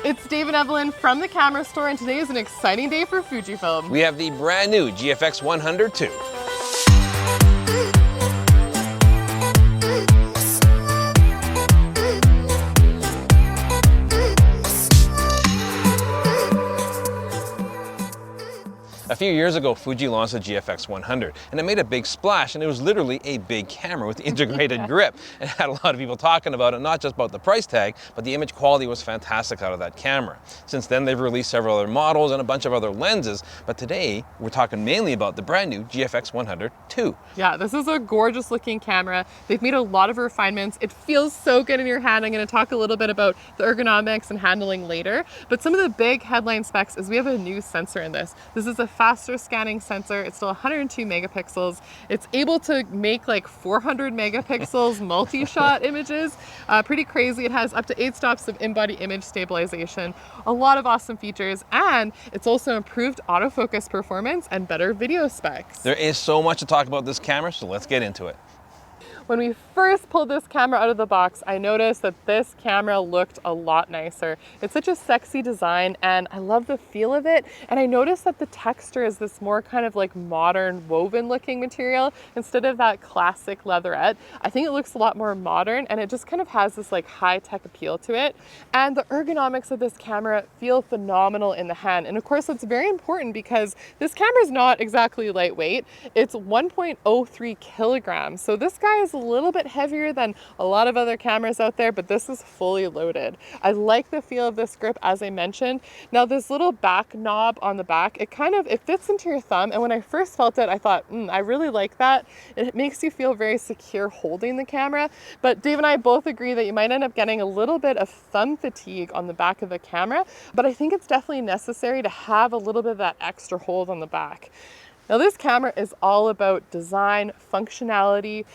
It's Dave and Evelyn from the camera store, and today is an exciting day for Fujifilm. We have the brand new GFX100 II. A few years ago, Fuji launched the GFX100, and it made a big splash, and it was literally a big camera with integrated grip. It had a lot of people talking about it, not just about the price tag, but the image quality was fantastic out of that camera. Since then, they've released several other models and a bunch of other lenses, but today, we're talking mainly about the brand new GFX100 II. Yeah, this is a gorgeous looking camera. They've made a lot of refinements. It feels so good in your hand. I'm going to talk a little bit about the ergonomics and handling later, but some of the big headline specs is we have a new sensor in this. This is a faster scanning sensor. It's still 102 megapixels. It's able to make like 400 megapixels multi-shot images. Pretty crazy. It has up to 8 stops of in-body image stabilization, a lot of awesome features, and it's also improved autofocus performance and better video specs. There is so much to talk about this camera, so let's get into it. When we first pulled this camera out of the box, I noticed that this camera looked a lot nicer. It's such a sexy design and I love the feel of it. And I noticed that the texture is this more kind of like modern woven looking material instead of that classic leatherette. I think it looks a lot more modern and it just kind of has this like high-tech appeal to it. And the ergonomics of this camera feel phenomenal in the hand. And of course, it's very important because this camera is not exactly lightweight. It's 1.03 kilograms. So this guy is a little bit heavier than a lot of other cameras out there, but this is fully loaded. I like the feel of this grip, as I mentioned. Now this little back knob on the back, it fits into your thumb. And when I first felt it, I thought, I really like that. It makes you feel very secure holding the camera. But Dave and I both agree that you might end up getting a little bit of thumb fatigue on the back of the camera, but I think it's definitely necessary to have a little bit of that extra hold on the back. Now this camera is all about design, functionality.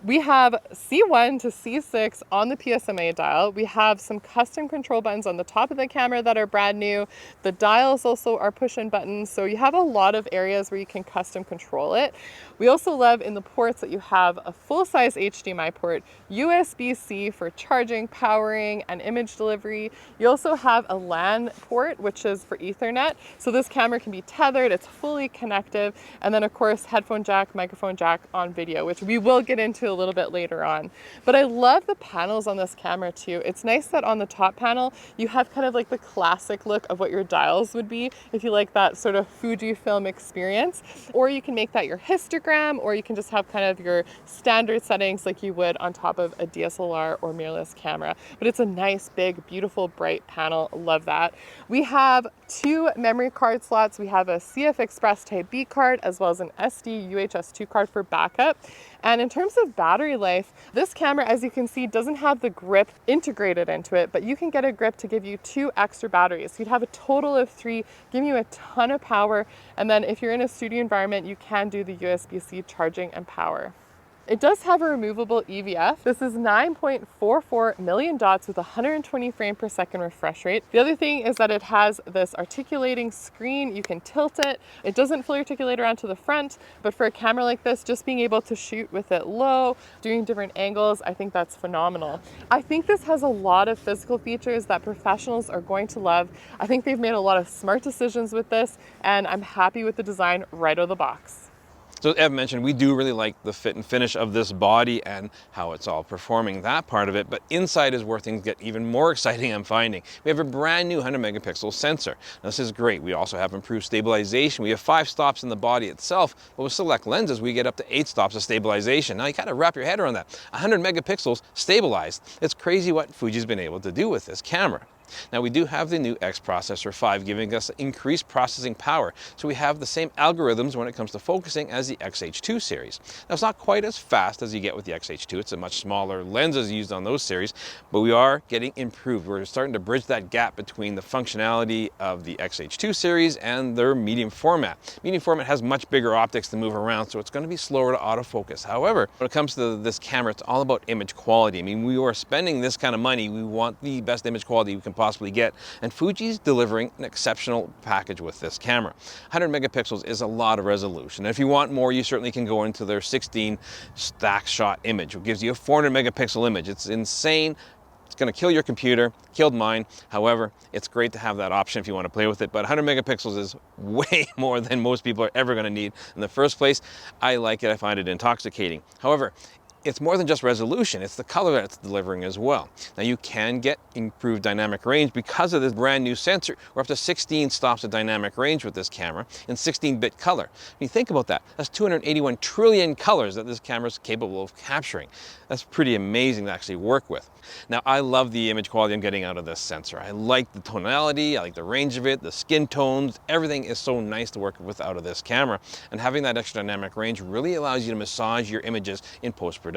We have C1 to C6 on the PSMA dial. We have some custom control buttons on the top of the camera that are brand new. The dials also are push-in buttons, so you have a lot of areas where you can custom control it. We also love in the ports that you have a full-size HDMI port, USB-C for charging, powering, and image delivery. You also have a LAN port, which is for Ethernet. So this camera can be tethered, it's fully connective, and then of course headphone jack, microphone jack on video, which we will get into a little bit later on. But I love the panels on this camera too. It's nice that on the top panel, you have kind of like the classic look of what your dials would be if you like that sort of Fujifilm experience. Or you can make that your histogram, or you can just have kind of your standard settings like you would on top of a DSLR or mirrorless camera. But it's a nice, big, beautiful, bright panel. Love that. We have 2 memory card slots. We have a CF Express Type B card as well as an SD UHS-2 card for backup. And in terms of battery life, this camera, as you can see, doesn't have the grip integrated into it, but you can get a grip to give you 2 extra batteries. So you'd have a total of 3, giving you a ton of power. And then if you're in a studio environment, you can do the USB-C charging and power. It does have a removable EVF. This is 9.44 million dots with 120 frame per second refresh rate. The other thing is that it has this articulating screen. You can tilt it. It doesn't fully articulate around to the front, but for a camera like this, just being able to shoot with it low, doing different angles, I think that's phenomenal. I think this has a lot of physical features that professionals are going to love. I think they've made a lot of smart decisions with this, and I'm happy with the design right out of the box. So as Ev mentioned, we do really like the fit and finish of this body and how it's all performing, that part of it, but inside is where things get even more exciting, I'm finding. We have a brand new 100 megapixel sensor. Now, this is great. We also have improved stabilization. We have 5 stops in the body itself, but with select lenses, we get up to 8 stops of stabilization. Now you kind of wrap your head around that. 100 megapixels stabilized. It's crazy what Fuji's been able to do with this camera. Now we do have the new X Processor 5 giving us increased processing power, so we have the same algorithms when it comes to focusing as the XH2 series. Now it's not quite as fast as you get with the XH2, it's a much smaller lenses used on those series, but we are getting improved. We're starting to bridge that gap between the functionality of the XH2 series and their medium format. Medium format has much bigger optics to move around, so it's going to be slower to autofocus. However, when it comes to this camera, it's all about image quality. I mean, we are spending this kind of money, we want the best image quality we can possibly get, and Fuji's delivering an exceptional package with this camera. 100 megapixels is a lot of resolution. And if you want more, you certainly can go into their 16 stack shot image, which gives you a 400 megapixel image. It's insane. It's going to kill your computer, killed mine. However, it's great to have that option if you want to play with it, but 100 megapixels is way more than most people are ever going to need. In the first place, I like it. I find it intoxicating. However, it's more than just resolution, it's the color that it's delivering as well. Now you can get improved dynamic range because of this brand new sensor. We're up to 16 stops of dynamic range with this camera in 16-bit color. When you think about that, that's 281 trillion colors that this camera is capable of capturing. That's pretty amazing to actually work with. Now I love the image quality I'm getting out of this sensor. I like the tonality, I like the range of it, the skin tones, everything is so nice to work with out of this camera. And having that extra dynamic range really allows you to massage your images in post-production.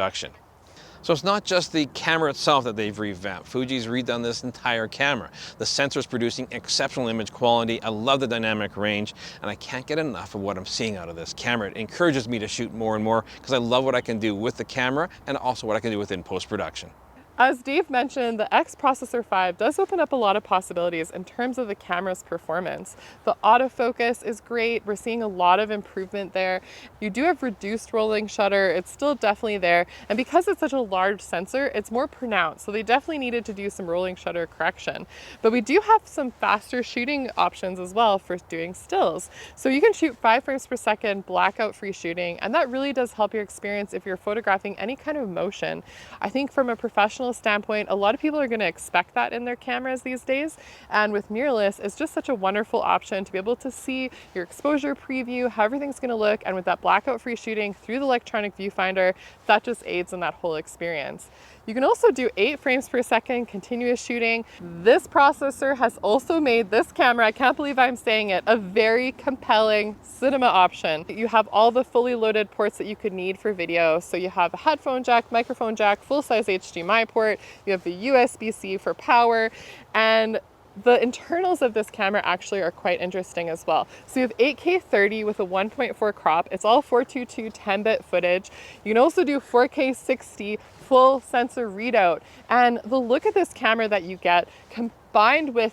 So it's not just the camera itself that they've revamped. Fuji's redone this entire camera. The sensor is producing exceptional image quality. I love the dynamic range, and I can't get enough of what I'm seeing out of this camera. It encourages me to shoot more and more because I love what I can do with the camera and also what I can do within post-production. As Dave mentioned, the X Processor 5 does open up a lot of possibilities in terms of the camera's performance. The autofocus is great. We're seeing a lot of improvement there. You do have reduced rolling shutter. It's still definitely there. And because it's such a large sensor, it's more pronounced. So they definitely needed to do some rolling shutter correction. But we do have some faster shooting options as well for doing stills. So you can shoot 5 frames per second, blackout free shooting, and that really does help your experience if you're photographing any kind of motion. I think from a professional standpoint, a lot of people are going to expect that in their cameras these days, and with mirrorless, it's just such a wonderful option to be able to see your exposure preview, how everything's going to look, and with that blackout free shooting through the electronic viewfinder, that just aids in that whole experience. You can also do 8 frames per second continuous shooting. This processor has also made this camera, I can't believe I'm saying it, a very compelling cinema option. You have all the fully loaded ports that you could need for video. So you have a headphone jack, microphone jack, full-size HDMI port, you have the USB-C for power, and the internals of this camera actually are quite interesting as well. So you have 8K 30 with a 1.4 crop. It's all 422 10-bit footage. You can also do 4K 60 full sensor readout. And the look of this camera that you get combined with,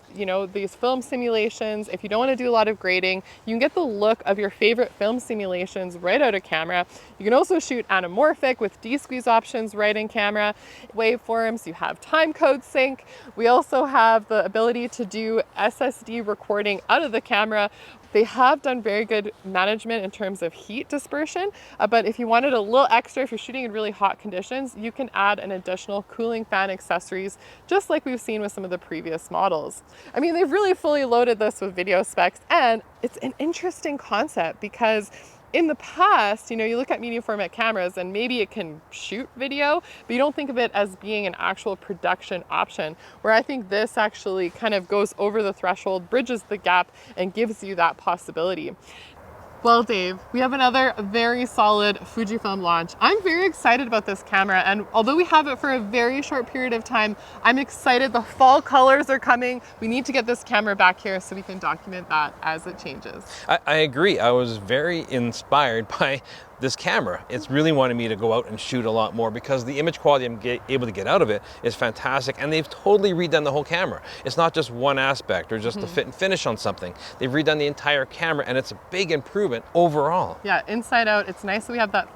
these film simulations, if you don't want to do a lot of grading, you can get the look of your favorite film simulations right out of camera. You can also shoot anamorphic with D-squeeze options right in camera. Waveforms, you have time code sync. We also have the ability to do SSD recording out of the camera. They have done very good management in terms of heat dispersion, but if you wanted a little extra, if you're shooting in really hot conditions, you can add an additional cooling fan accessories, just like we've seen with some of the previous models. I mean, they've really fully loaded this with video specs, and it's an interesting concept because in the past, you look at medium format cameras and maybe it can shoot video, but you don't think of it as being an actual production option, where I think this actually kind of goes over the threshold, bridges the gap, and gives you that possibility. Well, Dave, we have another very solid Fujifilm launch. I'm very excited about this camera, and although we have it for a very short period of time, I'm excited. The fall colors are coming. We need to get this camera back here so we can document that as it changes. I agree. I was very inspired by this camera. It's really wanted me to go out and shoot a lot more because the image quality I'm able to get out of it is fantastic, and they've totally redone the whole camera. It's not just one aspect or just the fit and finish on something. They've redone the entire camera, and it's a big improvement overall. Yeah, inside out, it's nice that we have that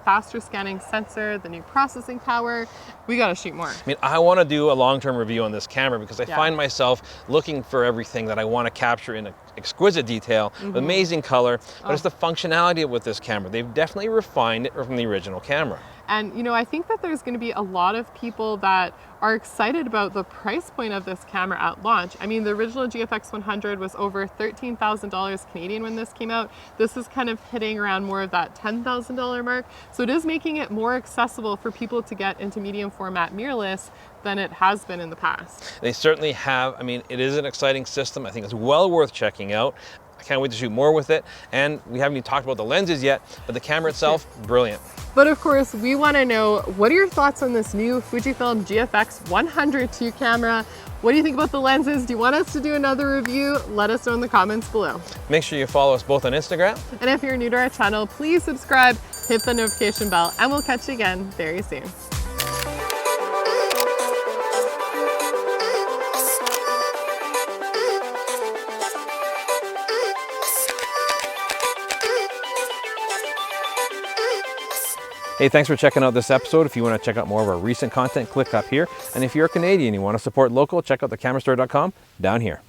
faster scanning sensor, the new processing power. We gotta shoot more. I mean, I want to do a long-term review on this camera because I find myself looking for everything that I want to capture in exquisite detail, amazing color, but it's the functionality with this camera. They've definitely refined it from the original camera. And I think that there's going to be a lot of people that are excited about the price point of this camera at launch. I mean, the original GFX100 was over $13,000 Canadian when this came out. This is kind of hitting around more of that $10,000 mark. So it is making it more accessible for people to get into medium format mirrorless than it has been in the past. They certainly have. I mean, it is an exciting system. I think it's well worth checking out. I can't wait to shoot more with it. And we haven't even talked about the lenses yet, but the camera itself, brilliant. But of course, we want to know, what are your thoughts on this new Fujifilm GFX100 2 camera? What do you think about the lenses? Do you want us to do another review? Let us know in the comments below. Make sure you follow us both on Instagram. And if you're new to our channel, please subscribe, hit the notification bell, and we'll catch you again very soon. Hey, thanks for checking out this episode. If you want to check out more of our recent content, click up here. And if you're a Canadian, you want to support local, check out thecamerastore.com down here.